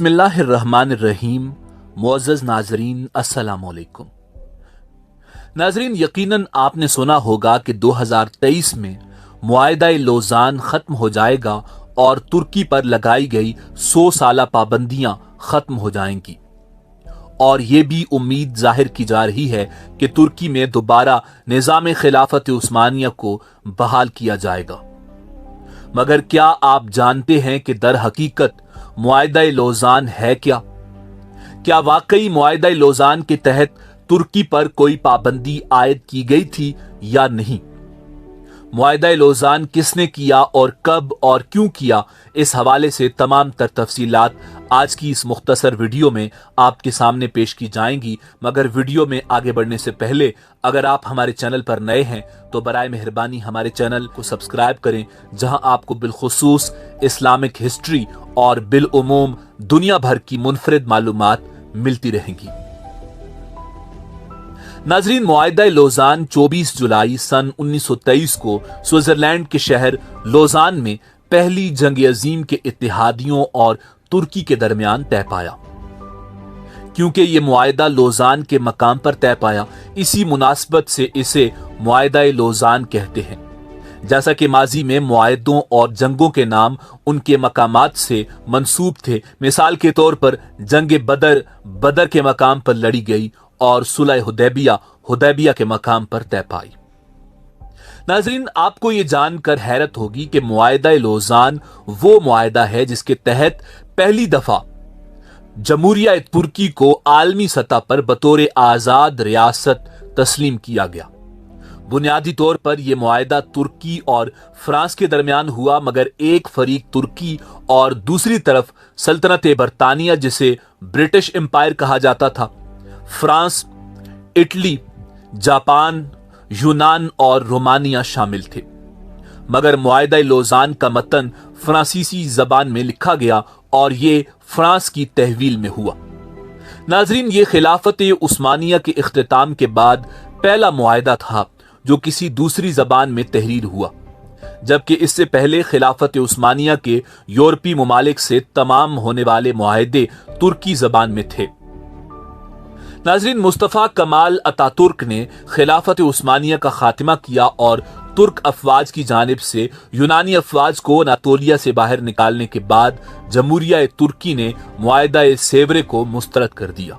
बिस्मिल्लाहिर्रहमानिर्रहीम। मुअज़्ज़ज़ नाज़रीन, अस्सलाम वालेकुम। नाज़रीन, यकीनन आपने सुना होगा कि 2023 में मुआहिदा-ए लोज़ान खत्म हो जाएगा और तुर्की पर लगाई गई 100 साला पाबंदियां खत्म हो जाएंगी। और ये भी उम्मीद जाहिर की जा रही है कि तुर्की में दोबारा निज़ाम खिलाफत उस्मानिया को बहाल किया जाएगा। मगर क्या आप जानते हैं कि दर हकीकत मुआहिदा-ए लोज़ान है क्या? क्या वाकई मुआहिदा-ए लोज़ान के तहत तुर्की पर कोई पाबंदी आयद की गई थी या नहीं? मुआहिदा-ए लोज़ान किसने किया और कब और क्यों किया, इस हवाले से तमाम तर तफसीलात आज की इस मुख्तसर वीडियो में आपके सामने पेश की जाएंगी। मगर वीडियो में आगे बढ़ने से पहले अगर आप हमारे चैनल पर नए हैं तो बराए मेहरबानी हमारे चैनल को सब्सक्राइब करें, जहां आपको बिलखुसूस इस्लामिक हिस्ट्री और बिलउमूम दुनिया भर की मुनफरिद मालूमात मिलती रहेंगी। नाज़रीन, मुआहिदा लोज़ान 24 जुलाई सन 1923 को स्विट्जरलैंड के शहर लोज़ान में पहली जंग अजीम के इत्तेहादियों और तुर्की के दरमियान तय पाया। क्योंकि ये मुआहिदा लोज़ान के मकाम पर तय पाया, इसी मुनासबत से इसे मुआहिदा लोज़ान कहते हैं। जैसा कि माजी में मुआहिदों और जंगों के नाम उनके मकामात से मंसूब थे। मिसाल के तौर पर जंग बदर के मकाम पर लड़ी गई और सुलह हुदैबिया के मकाम पर तय पाई। नाज़रीन, आपको ये जानकर हैरत होगी कि मुआहिदा लोज़ान वो मुआहिदा है जिसके तहत पहली दफा जमहूरिया तुर्की को आलमी सतह पर बतौर आजाद रियासत तस्लीम किया गया। बुनियादी तौर पर यह मुआहिदा तुर्की और फ्रांस के दरमियान हुआ, मगर एक फरीक तुर्की और दूसरी तरफ सल्तनत बरतानिया, जिसे ब्रिटिश एम्पायर कहा जाता था, फ्रांस, इटली, जापान, यूनान और रोमानिया शामिल थे। मगर मुआहिदा लोज़ान का मतन फ्रांसीसी जबान में लिखा गया और ये फ्रांस की तहवील में हुआ। नाज़रीन, ये खिलाफत उस्मानिया के इख्तिताम के बाद पहला मुआहिदा था जो किसी दूसरी जबान में तहरीर हुआ, जबकि इससे पहले खिलाफत उस्मानिया के यूरोपीय ममालिक से तमाम होने वाले मुआहिदे तुर्की जबान में थे। नाज़रीन, मुस्तफ़ा कमाल अतातुर्क ने खिलाफत उस्मानिया का खात्मा किया और तुर्क अफवाज की जानिब से यूनानी अफवाज को अनातोलिया से बाहर निकालने के बाद जमहूरिया तुर्की ने मुआहिदा सेवरे को मुस्तरद कर दिया।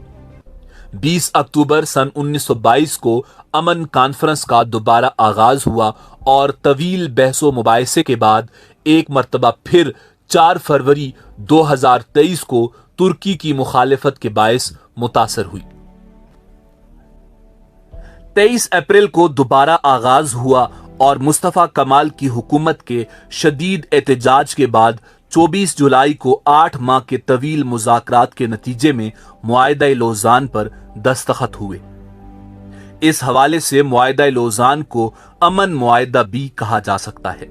20 अक्टूबर सन 1922 को अमन कॉन्फ्रेंस का दोबारा आगाज हुआ और तवील बहसो मुबाहिसे के बाद एक मरतबा फिर 4 फरवरी 2023 को तुर्की की मुखालिफत के बायस मुतासर हुई। 23 अप्रैल को दोबारा आगाज हुआ और मुस्तफ़ा कमाल की हुकूमत के शदीद एहतजाज के बाद 24 जुलाई को 8 माह के तवील मुज़ाकरात के नतीजे में मुआहिदा लोज़ान पर दस्तखत हुए। इस हवाले से मुआहिदा लोज़ान को अमन मुआहिदा भी कहा जा सकता है।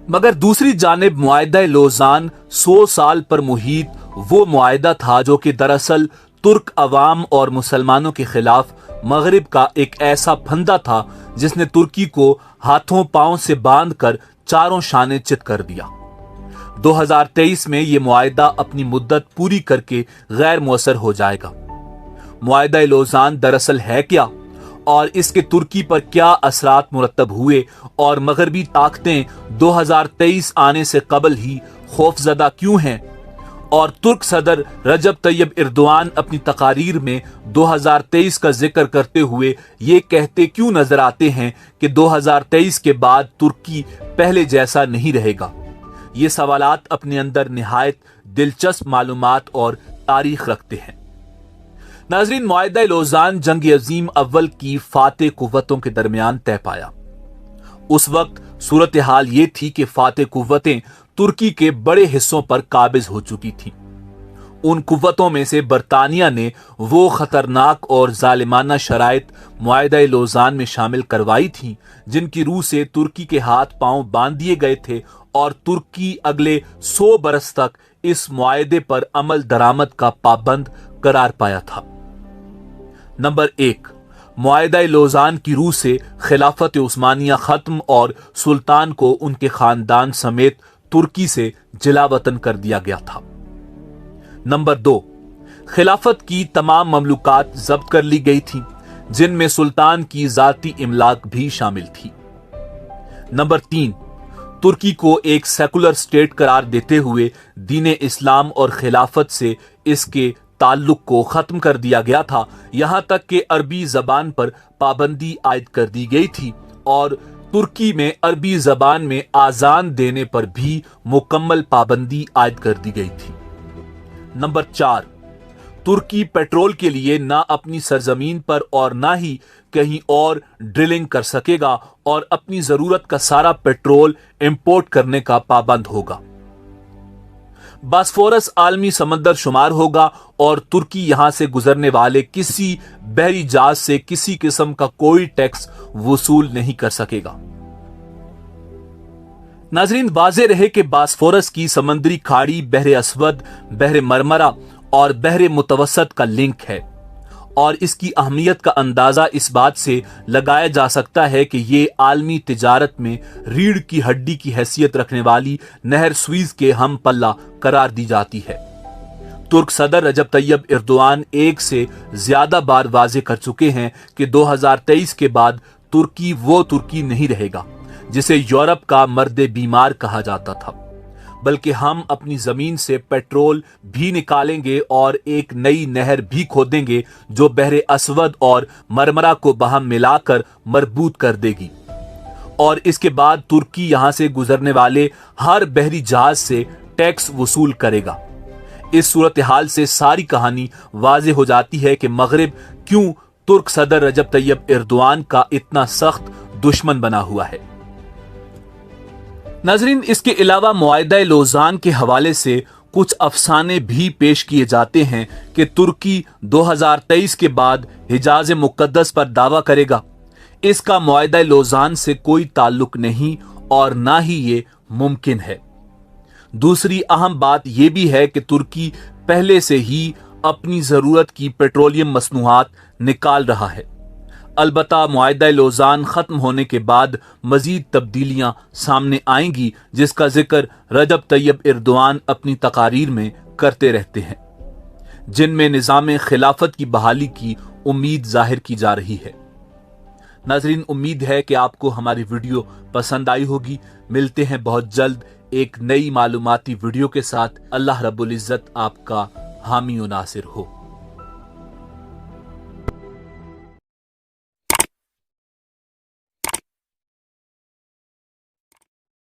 मगर दूसरी जानिब मुआहिदा लोज़ान 100 साल पर मुहीत वो मुआहिदा था जो कि दरअसल तुर्क अवाम और मुसलमानों के खिलाफ मगरिब का एक ऐसा फंदा था जिसने तुर्की को हाथों पांव से बांधकर चारों शाने चित कर दिया। 2023 में यह मुआहिदा अपनी मुद्दत पूरी करके गैर मुअस्सर हो जाएगा। मुआहिदा लोज़ान दरअसल है क्या और इसके तुर्की पर क्या असरात मुरतब हुए और मगरबी ताकतें 2023 आने से कबल ही खौफजदा क्यों हैं, और तुर्क सदर रजब तैयब एर्दोआन अपनी तकारीर में 2023 का जिक्र करते हुए ये कहते क्यों नजर आते हैं कि 2023 के बाद तुर्की पहले जैसा नहीं रहेगा। ये सवालात अपने अंदर निहायत दिलचस्प मालूमात और तारीख रखते हैं। नाज़रीन, मुआहिदा लोज़ान जंग अजीम अव्वल की फातेह कुव्वतों के दरमियान तय पाया। उस वक्त सूरत हाल ये थी कि फातेह कुव्वतें तुर्की के बड़े हिस्सों पर काबिज हो चुकी थीं। उन कुव्वतों में से बरतानिया ने वो खतरनाक और जालिमाना शराइत मुआहिदा लोज़ान में शामिल करवाई थीं जिनकी रूह से तुर्की के हाथ पांव बांध दिए गए थे और तुर्की अगले 100 बरस तक इस मुआहिदे पर अमल दरामद का पाबंद करार पाया था। नंबर 1, मुआहिदा लोज़ान की रूह से खिलाफत उस्मानिया खत्म और सुल्तान को उनके खानदान समेत तुर्की से जिला वतन कर दिया गया था। नंबर 2, खिलाफत की तमाम ममलूकात जब्त कर ली गई थी, जिनमें सुल्तान की जाती इमलाक भी शामिल थी। नंबर 3, तुर्की को एक सेकुलर स्टेट करार देते हुए दीन इस्लाम और खिलाफत से इसके ताल्लुक को खत्म कर दिया गया था, यहां तक कि अरबी जबान पर पाबंदी आयद कर दी गई थी और तुर्की में अरबी जबान में आजान देने पर भी मुकम्मल पाबंदी आयद कर दी गई थी। नंबर 4, तुर्की पेट्रोल के लिए ना अपनी सरजमीन पर और ना ही कहीं और ड्रिलिंग कर सकेगा और अपनी जरूरत का सारा पेट्रोल इंपोर्ट करने का पाबंद होगा। बास्फोरस आलमी समंदर शुमार होगा और तुर्की यहां से गुजरने वाले किसी बहरी जहाज से किसी किस्म का कोई टैक्स वसूल नहीं कर सकेगा। नाजरीन, वाज़ेह रहे कि बास्फोरस की समंदरी खाड़ी बहरे अस्वद, बहरे मरमरा और बहरे मुतवस्सत का लिंक है और इसकी अहमियत का अंदाजा इस बात से लगाया जा सकता है कि ये आलमी तिजारत में रीढ़ की हड्डी की हैसियत रखने वाली नहर स्वीज के हम पल्ला करार दी जाती है। तुर्क सदर रजब तैयब एर्दोआन एक से ज्यादा बार वाज़ेह कर चुके हैं कि 2023 के बाद तुर्की वो तुर्की नहीं रहेगा जिसे यूरोप का मर्दे बीमार कहा जाता था, बल्कि हम अपनी जमीन से पेट्रोल भी निकालेंगे और एक नई नहर भी खोदेंगे जो बहरे अस्वद और मरमरा को बहम मिलाकर मरबूत कर देगी और इसके बाद तुर्की यहां से गुजरने वाले हर बहरी जहाज से टैक्स वसूल करेगा। इस सूरत हाल से सारी कहानी वाज़ेह हो जाती है कि मगरिब क्यों तुर्क सदर रजब तैयब एर्दोआन का इतना सख्त दुश्मन बना हुआ है। नाजरीन, इसके अलावा मुआहिदा लोज़ान के हवाले से कुछ अफसाने भी पेश किए जाते हैं कि तुर्की 2023 के बाद हिजाज मुकद्दस पर दावा करेगा। इसका मुआहिदा लोज़ान से कोई ताल्लुक नहीं और ना ही ये मुमकिन है। दूसरी अहम बात यह भी है कि तुर्की पहले से ही अपनी जरूरत की पेट्रोलियम मसनूआत निकाल रहा है। अलबत्ता मुआहिदा लोज़ान खत्म होने के बाद मजीद तब्दीलियां सामने आएंगी, जिसका जिक्र रजब तैयब एर्दोआन अपनी तकारीर में करते रहते हैं, जिनमें निज़ाम खिलाफत की बहाली की उम्मीद जाहिर की जा रही है। नाजरीन, उम्मीद है कि आपको हमारी वीडियो पसंद आई होगी। मिलते हैं बहुत जल्द एक नई मालूमाती वीडियो के साथ। अल्लाह रब्बुल इज़्ज़त आपका हामी व नासिर हो।